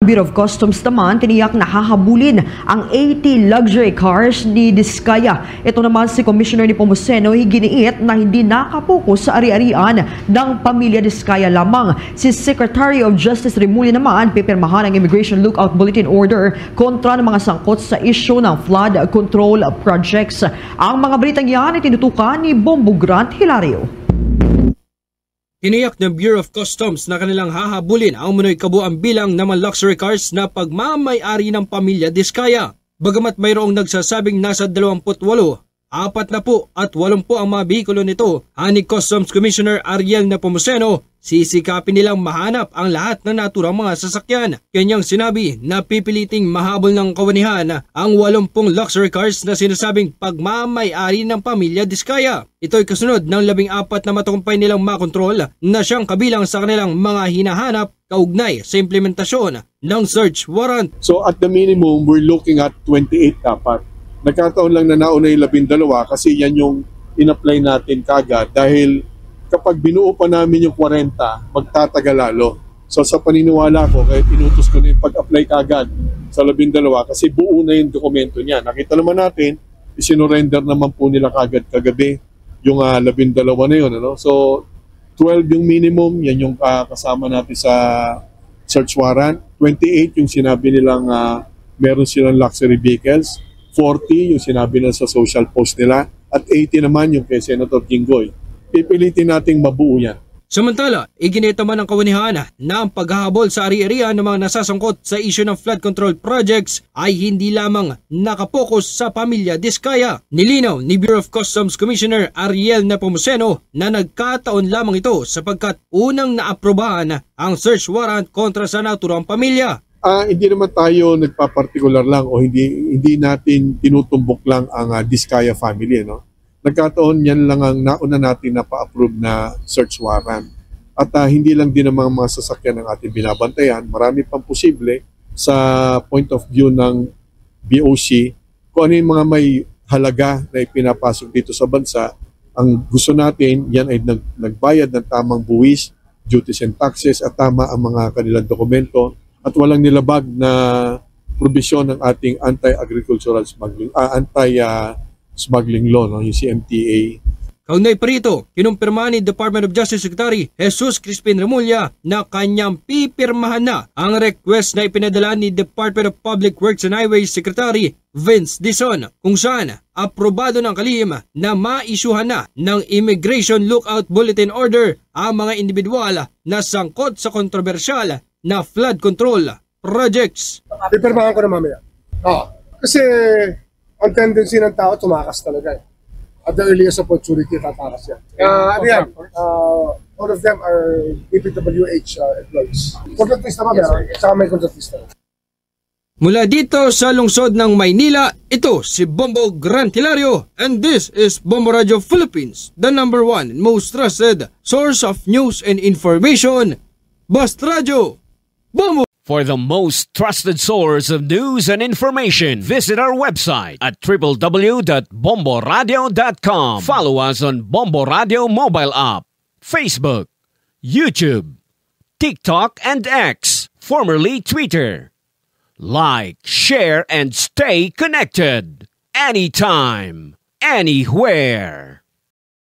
Bureau of Customs naman tiniyak na hahabulin ang 80 luxury cars ni Diskaya. Ito naman si Commissioner Nepomuceno giniit na hindi nakapokus sa ari-arian ng pamilya Diskaya lamang. Si Secretary of Justice Remulla naman pipirmahan ang Immigration Lookout Bulletin Order kontra ng mga sangkot sa issue ng flood control projects. Ang mga balitang yan ay tinutukan ni Bombo Grant Hilario. Tiniyak ng Bureau of Customs na kanilang hahabulin ang umunoy kabuang bilang ng mga luxury cars na pagmamay-ari ng pamilya Diskaya. Bagamat mayroong nagsasabing nasa 28, 40 at 80 ang mga bihikulo nito, ani Customs Commissioner Ariel Nepomuceno, sisikapin nilang mahanap ang lahat ng naturang mga sasakyan. Kanyang sinabi na pipiliting mahabol ng kawanihan ang 80 luxury cars na sinasabing pagmamay-ari ng pamilya Diskaya. Ito'y kasunod ng 14 na matagumpay nilang makontrol na siyang kabilang sa kanilang mga hinahanap kaugnay sa implementasyon ng search warrant. So at the minimum, we're looking at 28 dapat. Nagkataon lang na nauna yung 12 kasi yan yung in-apply natin kagad dahil kapag binuo pa namin yung 40, magtatagal lalo. So sa paniniwala ko, kaya inutos ko na yung pag-apply kagad sa 12 kasi buo na yung dokumento niya. Nakita naman natin, isinurrender naman po nila kagad kagabi yung 12 na yun. Ano? So 12 yung minimum, yan yung kasama natin sa search warrant. 28 yung sinabi nilang meron silang luxury vehicles. 40 yung sinabi nila sa social post nila. At 80 naman yung kay Senator Jinggoy. Pipilitin nating mabuo yan. Samantala, iginita man ng kawanihan na ang paghahabol sa ari-arian ng mga nasasangkot sa issue ng flood control projects ay hindi lamang nakapokus sa pamilya Diskaya. Nilinaw ni Bureau of Customs Commissioner Ariel Nepomuceno na nagkataon lamang ito sapagkat unang naaprobahan ang search warrant kontra sa naturang pamilya. Hindi naman tayo nagpa-particular lang o hindi natin tinutumbok lang ang Diskaya family, no? Nagkataon yan lang ang nauna natin na pa-approve na search warrant. At hindi lang din ang mga sasakyan ng ating binabantayan, marami pang posible sa point of view ng BOC kung ano yung mga may halaga na ipinapasok dito sa bansa. Ang gusto natin, yan ay nagbayad ng tamang buwis, duties and taxes at tama ang mga kanilang dokumento at walang nilabag na probisyon ng ating anti-agricultural smuggling, smuggling law, no? Yung CMTA. Kaugnay pa rito, kinumpirma ni Department of Justice Secretary Jesus Crispin Remulla na kanyang pipirmahan na ang request na ipinadala ni Department of Public Works and Highways Secretary Vince Dizon kung saan aprobado ng kalihim na maisyuhan na ng Immigration Lookout Bulletin Order ang mga individual na sangkot sa kontrobersyal na flood control projects. Pipirmahan ko na mamaya. Kasi ang tendency ng tao, tumakas talaga eh. At the earliest opportunity, tatakas yan. All of them are DPWH employees. Kontratista ba? Saka may kontratista. Mula dito sa lungsod ng Maynila, ito si Bombo Grant Hilario. And this is Bombo Radio Philippines, the #1 and most trusted source of news and information. Bast Radio, Bombo! For the most trusted source of news and information, visit our website at www.bomboradio.com. Follow us on Bombo Radio mobile app, Facebook, YouTube, TikTok, and X, formerly Twitter. Like, share, and stay connected. Anytime, anywhere.